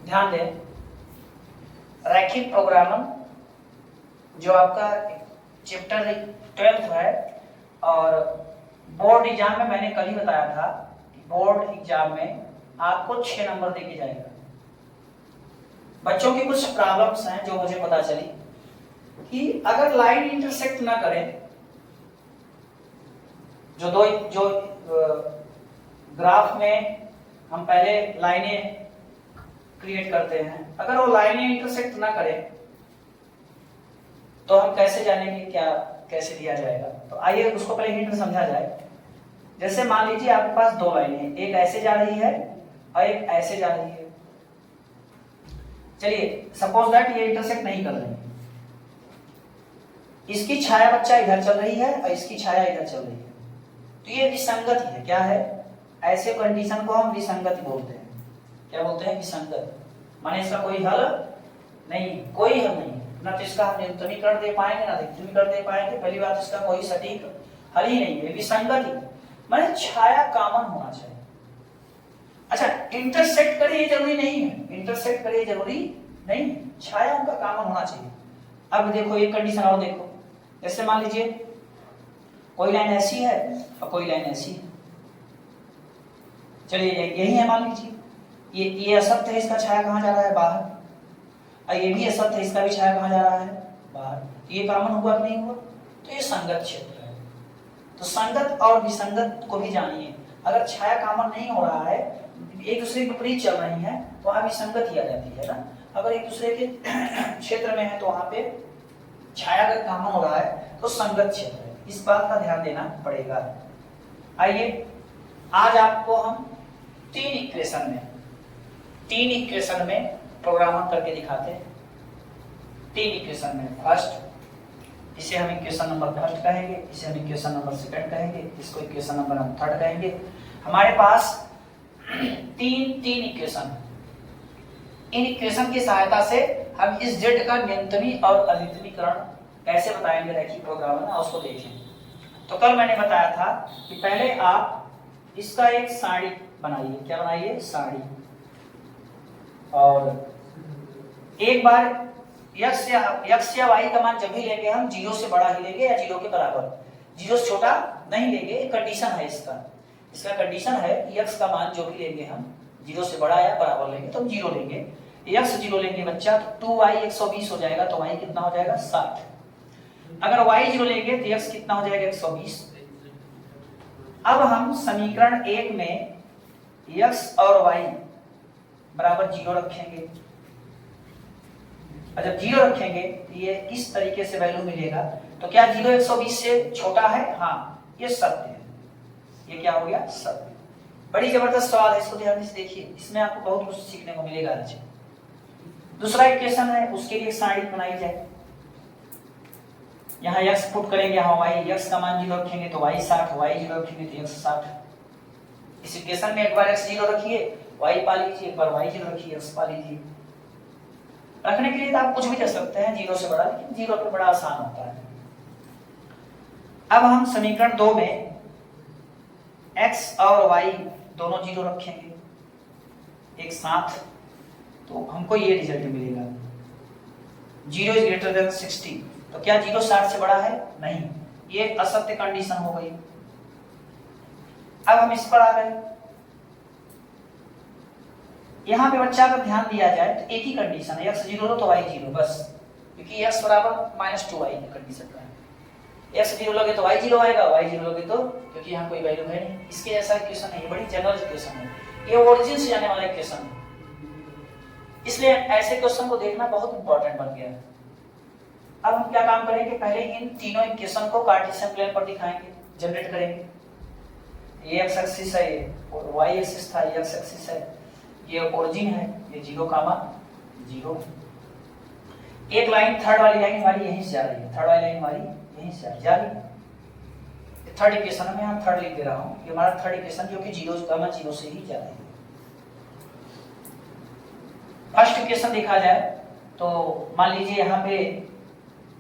ध्यान दें, रैखिक प्रोग्रामर जो आपका चैप्टर 12 है, और बोर्ड एग्जाम में मैंने कल ही बताया था कि बोर्ड एग्जाम में आपको 6 नंबर देके जाएगा। बच्चों की कुछ प्रॉब्लम्स हैं जो मुझे पता चली कि अगर लाइन इंटरसेक्ट ना करे, जो ग्राफ में हम पहले लाइनें क्रिएट करते हैं, अगर वो लाइनें इंटरसेक्ट ना करे तो हम कैसे जानेंगे क्या कैसे दिया जाएगा। तो आइए उसको पहले हिंट में समझा जाए। जैसे मान लीजिए आपके पास दो लाइनें हैं, एक ऐसे जा रही है और एक ऐसे जा रही है। चलिए सपोज दैट ये इंटरसेक्ट नहीं कर रही है, इसकी छाया बच्चा इधर चल रही है और इसकी छाया इधर चल रही है, तो ये विसंगति है। क्या है? ऐसे कंडीशन को हम विसंगति बोलते हैं। क्या बोलते हैं? विसंगत। माने इसका कोई हल नहीं, कोई हल नहीं, ना तो इसका हम न्यूनतमीकरण दे पाएंगे ना अधिकतमीकरण दे पाएंगे। पहली बात, इसका कोई सटीक हल ही नहीं है, विसंगति। माने छाया कॉमन होना चाहिए। अच्छा, इंटरसेक्ट करे ये जरूरी नहीं है, इंटरसेक्ट करे ये जरूरी नहीं, छाया उनका कॉमन होना चाहिए। अब देखो एक कंडीशन और देखो, जैसे मान लीजिए कोई लाइन ऐसी है और कोई लाइन ऐसी है। चलिए यही है, मान लीजिए ये असत्य है, इसका छाया कहाँ जा रहा है? बाहर। और ये भी असत्य है, इसका भी छाया कहाँ जा रहा है? बाहर। ये कॉमन हुआ कि नहीं हुआ? तो ये संगत क्षेत्र है। तो संगत और विसंगत को भी जानिए। अगर छाया कॉमन नहीं हो रहा है, एक दूसरे के विपरीत चल रही है, तो वहां विसंगत ही आ जाती है ना। अगर एक दूसरे के क्षेत्र में है तो वहां पे छाया अगर कॉमन हो रहा है तो संगत क्षेत्र है। इस बात का ध्यान देना पड़ेगा। आइए आज आपको हम तीन इक्वेशन में प्रोग्राम करके दिखाते हैं। तीन इक्वेशन में, फर्स्ट इसे हम इक्वेशन नंबर फर्स्ट कहेंगे, इसे हम इक्वेशन नंबर सेकंड कहेंगे, इसको इक्वेशन नंबर हम थर्ड कहेंगे। हमारे पास तीन इक्वेशन। इन इक्वेशन की सहायता से हम इस जेड का न्यूनतमी और अधिकतमीकरण कैसे बताएंगे रैखिक प्रोग्राम में, उसको देखें। तो कल मैंने बताया था कि पहले आप इसका एक सारणी बनाइए। क्या बनाइए? सारणी। और एक बार x या y का मान जब भी लेंगे हम 0 से बड़ा ही लेंगे या 0 के बराबर, 0 से छोटा नहीं लेंगे। एक कंडीशन है इसका कंडीशन है कि x का मान जो भी लेंगे हम 0 से बड़ा या बराबर लेंगे तो हम 0 लेंगे। x 0 लेंगे बच्चा तो 2y 120 हो जाएगा, तो y कितना हो जाएगा? 60। अगर y 0 लेंगे तो x कितना हो जाएगा? 120। अब हम समीकरण 1 में x और y बराबर 0 रखेंगे, और जब 0 रखेंगे तो ये इस तरीके से वैल्यू मिलेगा। तो क्या 0 120 से छोटा है? हाँ, ये सत्य है। ये क्या हो गया? सत्य। बड़ी जबरदस्त सवाल है, इसको ध्यान से देखिए, इसमें आपको बहुत कुछ सीखने को मिलेगा आज। दूसरा इक्वेशन है, उसके लिए सारणी बनाई जाए। यहाँ x पुट करेंगे, यहाँ y, x का मान 0 रखेंगे तो y 60, y 0 रखेंगे तो x 60। इस इक्वेशन में एक बार x 0 रखिए, y पा लीजिए, एक बार y 0 रखिए, x पा लीजिए। रखने के लिए तो आप कुछ भी कर सकते हैं 0 से बड़ा, लेकिन 0 पे बड़ा आसान होता है। अब हम समीकरण 2 में x और y दोनों 0 रखेंगे एक साथ, तो हमको ये रिजल्ट मिलेगा 0 इज ग्रेटर देन 60। तो क्या 0 60 से बड़ा है? नहीं, ये असत्य कंडीशन हो गई। अब हम इस पर आ गए। यहाँ पे बच्चा अगर ध्यान दिया जाए तो एक ही कंडीशन है, x 0 लो तो y 0, बस। क्योंकि x बराबर -2y कंडीशन का है। x 0 लोगे तो y 0 आएगा, y 0 लोगे तो, क्योंकि यहाँ कोई वैल्यू है नहीं, इसके जैसा इक्वेशन है। ये बड़ी जनरल इक्वेशन है, ये ओरिजिन से जाने वाला इक्वेशन है, इसलिए ऐसे क्वेश्चन को देखना बहुत इंपॉर्टेंट बन गया है। अब हम क्या काम करेंगे? पहले इन तीनों इक्वेशन को कार्टेशियन प्लेन पर दिखाएंगे, जनरेट करेंगे। ये x एक्सिस है, ये y एक्सिस था, ये x एक्सिस है, ये ओरिजिन है, ये 0, 0। एक लाइन, थर्ड वाली लाइन हमारी यहीं से जा रही है, थर्ड वाली लाइन हमारी यहीं से जा रही है। थर्ड इक्वेशन में यहाँ थर्ड लिख दे रहा हूँ, ये हमारा थर्ड इक्वेशन जो कि 0 का मान 0 से ही जा रही है। फर्स्ट इक्वेशन देखा जाए तो मान लीजिए यहाँ पे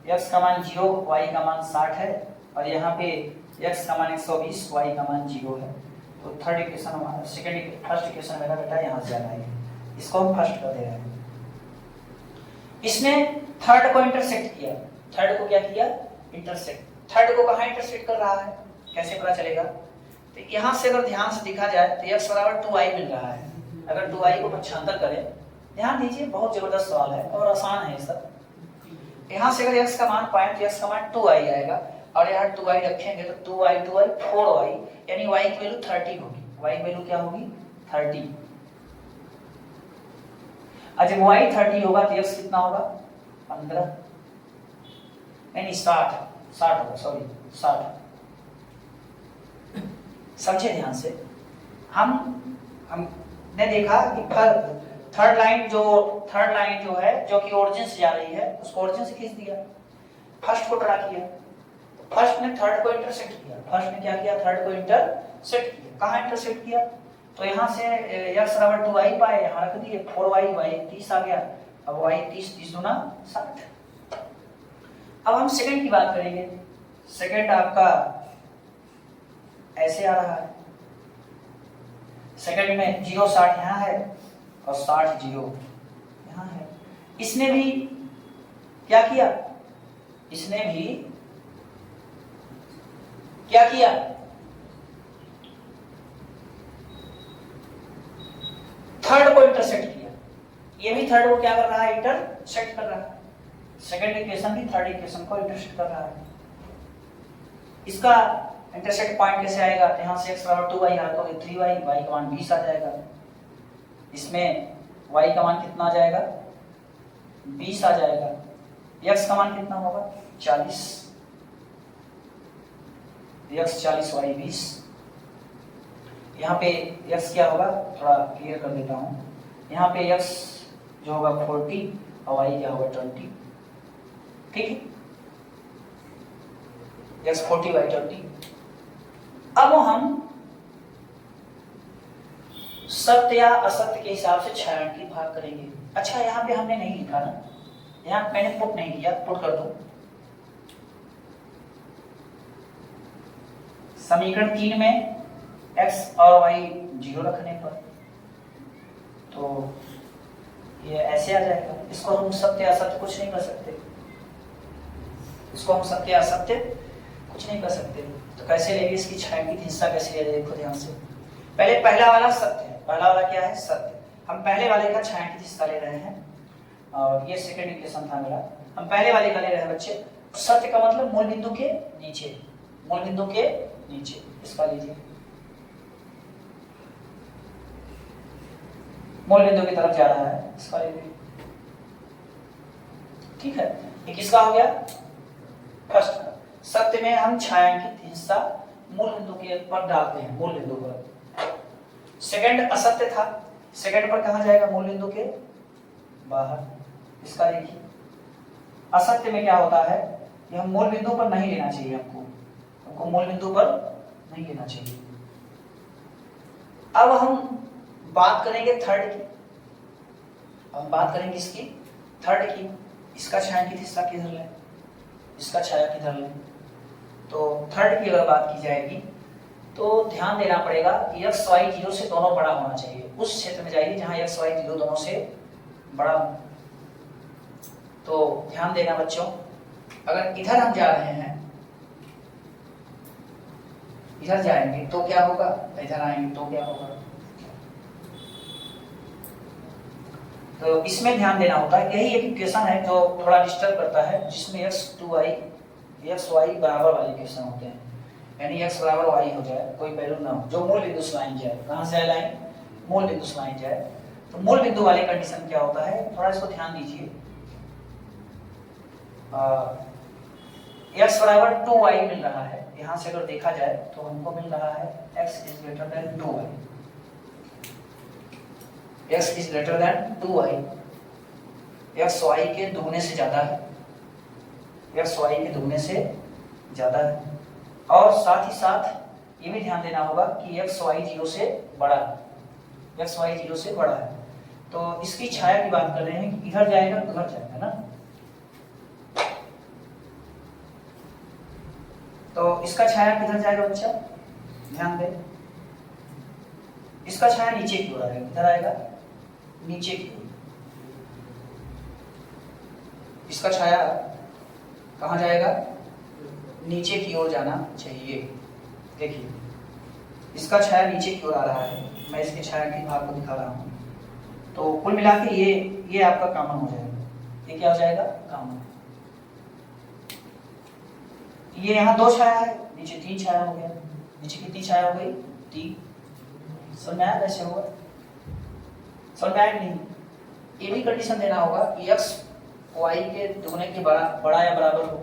x का मान 0, y का मान 60 है, और यहाँ पे x का मान 120, y का मान 0 है। तो थर्ड इक्वेशन हमारा फर्स्ट इक्वेशन मेरा बेटा यहाँ से जा रहा है। इसको हम फर्स्ट कर दे रहे हैं। इसने थर्ड को इंटरसेक्ट किया, थर्ड को क्या किया, इंटरसेक्ट। थर्ड को कहाँ इंटरसेक्ट कर रहा है, कैसे पता चलेगा? तो यहाँ से अगर ध्यान से देखा जाए तो x बराबर 2i मिल रहा है। अगर 2i को पक्षांतर करें, ध्यान दीजिए बहुत जबरदस्त सवाल है और आसान है सब। यहाँ से अगर x का मान पाए तो x का मान 2i आएगा, और यहाँ 2i रखेंगे तो 2i 4i, यानी y की वैल्यू 30 होगी। y की वैल्यू क्या होगी, 30। अच्छा y 30 होगा तो x कितना होगा, 15, यानी 60 होगा, सॉरी 60। समझे ध्यान से। हमने देखा कि थर्ड लाइन जो है जो कि ओरिजिन से जा रही है, उसको ओरिजिन से खींच दिया, फर्स्ट को टड़ा किया, फर्स्ट ने थर्ड को इंटरसेक्ट किया। फर्स्ट ने क्या किया, थर्ड को इंटरसेक्ट किया। कहाँ इंटरसेक्ट किया, तो यहाँ से x बराबर 2i पाए, यहाँ रख दिए 4y, y 30 आ गया। अब y 30 दूना 60। अब हम सेकंड की बात करेंगे। सेकंड आपका ऐसे आ रहा है, सेकंड में 0 60 यहाँ है और 60 0 यहाँ है। इसने भी क्या किया, इसने भी क्या किया, थर्ड को इंटरसेक्ट किया। ये भी थर्ड को क्या कर रहा है, इंटरसेक्ट कर रहा है। सेकंड इक्वेशन भी थर्ड इक्वेशन को इंटरसेक्ट कर रहा है। इसका इंटरसेक्ट पॉइंट कैसे आएगा, यहाँ से x बराबर 2y आता है 3y, y का मान 20 आ जाएगा। इसमें y का मान कितना आ जाएगा, 20 आ जाएगा। x का मान कितना होगा, 40, x 40 y 20। यहाँ पे x क्या होगा, थोड़ा क्लियर कर देता हूँ। यहाँ पे x जो होगा 40 और y क्या होगा 20, ठीक है, x 40 y 20। अब हम सत्य या असत्य के हिसाब से छायांकित भाग करेंगे। अच्छा यहाँ पे हमने नहीं लिखा ना, यहाँ मैंने पुट नहीं किया, पुट कर दो। समीकरण 3 में x और y 0 रखने पर तो ये ऐसे आ जाएगा। इसको हम सत्य असत्य कुछ नहीं कर सकते, इसको हम सत्य असत्य कुछ नहीं कर सकते। तो कैसे लेंगे, इसकी छायांकित हिस्सा कैसे ले, देखो ध्यान से। पहले पहला वाला सत्य है, पहला वाला क्या है, सत्य। हम पहले वाले का छायांकित हिस्सा ले रहे हैं, और ये सेकंड इक्वेशन था मेरा। हम पहले वाले का ले रहे हैं बच्चे। सत्य का मतलब मूल बिंदु के नीचे, मूल बिंदु के नीचे, इसका लीजिए, मूल बिंदु की तरफ जा रहा है, इसका लीजिए, ठीक है। ये किसका हो गया, फर्स्ट। सत्य में हम छायांकित हिस्सा मूल बिंदु के पर डालते हैं, मूल बिंदु पर। सेकंड असत्य था, सेकंड पर कहां जाएगा, मूल बिंदु के बाहर, इसका देखिए। असत्य में क्या होता है कि हम मूल बिंदु पर नहीं लेना चाहिए, हमको मूल बिंदु पर नहीं लेना चाहिए। अब हम बात करेंगे थर्ड की, हम बात करेंगे इसकी थर्ड की। इसका छायांकित हिस्सा किधर लें, इसका छाया किधर लें। तो थर्ड की अगर बात की जाएगी तो ध्यान देना पड़ेगा कि x y 0 से दोनों बड़ा होना चाहिए। उस क्षेत्र में जाइए जहां x y 0 दोनों से बड़ा हो। तो ध्यान देना बच्चों, अगर इधर हम जा रहे हैं, इधर जाएंगे तो क्या होगा, इधर आएंगे तो क्या होगा। तो इसमें ध्यान देना होता है। यही एक इक्वेशन है जो थोड़ा डिस्टर्ब करता है, जिसमें x y बराबर वाले इक्वेशन होते हैं, यानी x बराबर y हो जाए, कोई वैल्यू ना हो, जो मूल बिंदु से लाइन जाए। कहां से लाइन, मूल बिंदु से लाइन जाए। तो मूल बिंदु वाले कंडीशन क्या होता है, थोड़ा इसको ध्यान दीजिए। x बराबर 2y मिल रहा है, यहां से अगर देखा जाए तो हमको मिल रहा है x is greater than 2y, x is greater than 2y, x y के दुगने से ज्यादा है, x y के दुगने से ज्यादा है। और साथ ही साथ ये भी ध्यान देना होगा कि x y 0 से बड़ा है, x y 0 से बड़ा है। तो इसकी छाया की बात कर रहे हैं कि इधर जाएगा उधर जाएगा ना। तो इसका छाया किधर जाएगा बच्चा, ध्यान दे, इसका छाया नीचे की ओर आएगा, किधर आएगा, नीचे की ओर, इसका छाया कहाँ जाएगा, नीचे की ओर जाना चाहिए। देखिए इसका छाया नीचे की ओर आ रहा है, मैं इसके छाया के भाग को दिखा रहा हूँ। तो कुल मिला के ये आपका कॉमन हो जाएगा। ये क्या हो जाएगा, कॉमन। ये यहाँ 2 छाया है, नीचे 3 छाया हो गया। नीचे कितनी छाया हो गई, 3। समझ में आया कैसे होगा, समझ में आया नहीं। ये भी कंडीशन देना होगा कि x y के दुगने के बड़ा या बराबर हो।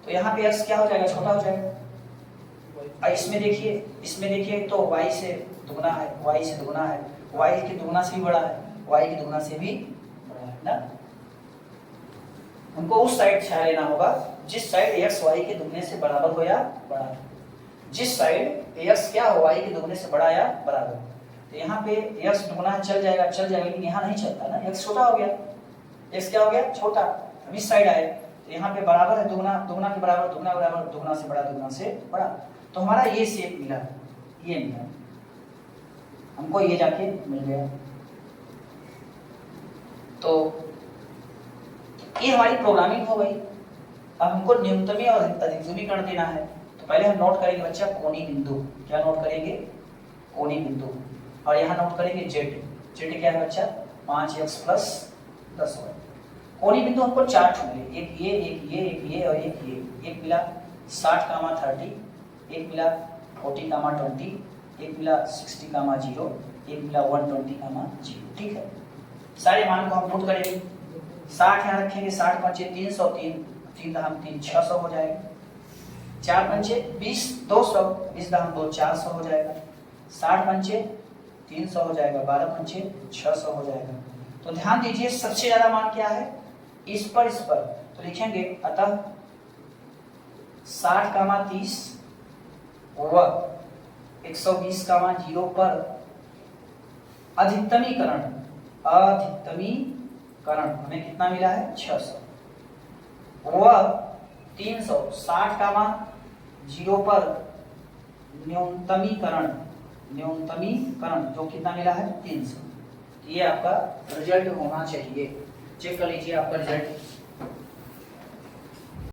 तो यहाँ पे x क्या हो जाएगा, छोटा हो जाएगा। और इसमें देखिए तो y से दुगना है, y से दुगना है, y के दुगना से भी बड़ा है, y के दुगना से भी बड़ा है ना। हमको उस साइड छाया लेना होगा जिस साइड x y के दुगने से बराबर हो या बड़ा है। जिस साइड x क्या हो, y के दुगने से बड़ा या बराबर। तो यहाँ पे x दुगना चल जाएगा, लेकिन यहाँ नहीं चलता ना, x छोटा हो गया। x क्या हो गया, छोटा। अब इस साइड आए तो यहाँ पे बराबर है, दुगना के बराबर, दुगना से बड़ा। तो हमारा ये शेप मिला, ये मिला, हमको ये जाके मिल गया। तो ये हमारी प्रोग्रामिंग हो गई। अब हमको न्यूनतमी और अधिकतमीकरण देना है। तो पहले हम नोट करेंगे बच्चा कोणीय बिंदु। क्या नोट करेंगे, कोणीय बिंदु। और यहाँ नोट करेंगे z क्या है बच्चा, 5x + 10y। कोणीय बिंदु हमको 4 मिले, एक ये और एक ये। एक मिला 60, 30, एक मिला 40, 20, एक मिला 60, 0, एक मिला 120, 0। ठीक है, सारे मान को हम नोट करेंगे। 60 यहाँ रखेंगे, 60 पंचे 300, 3 दाम 3 600 हो जाएगा। 4 पंचे 20, 200, 20 दाम 2 400 हो जाएगा। 60 पंचे 300 हो जाएगा, 12 पंचे 600 हो जाएगा। तो ध्यान दीजिए सबसे ज्यादा मान क्या है, इस पर। तो लिखेंगे अतः 60, 30 व 120, 0 पर अधिकतमीकरण हमें कितना मिला है, 600। व 300, 60, 0 पर न्यूनतमीकरण जो कितना मिला है, 300। ये आपका रिजल्ट होना चाहिए। चेक कर लीजिए आपका रिजल्ट।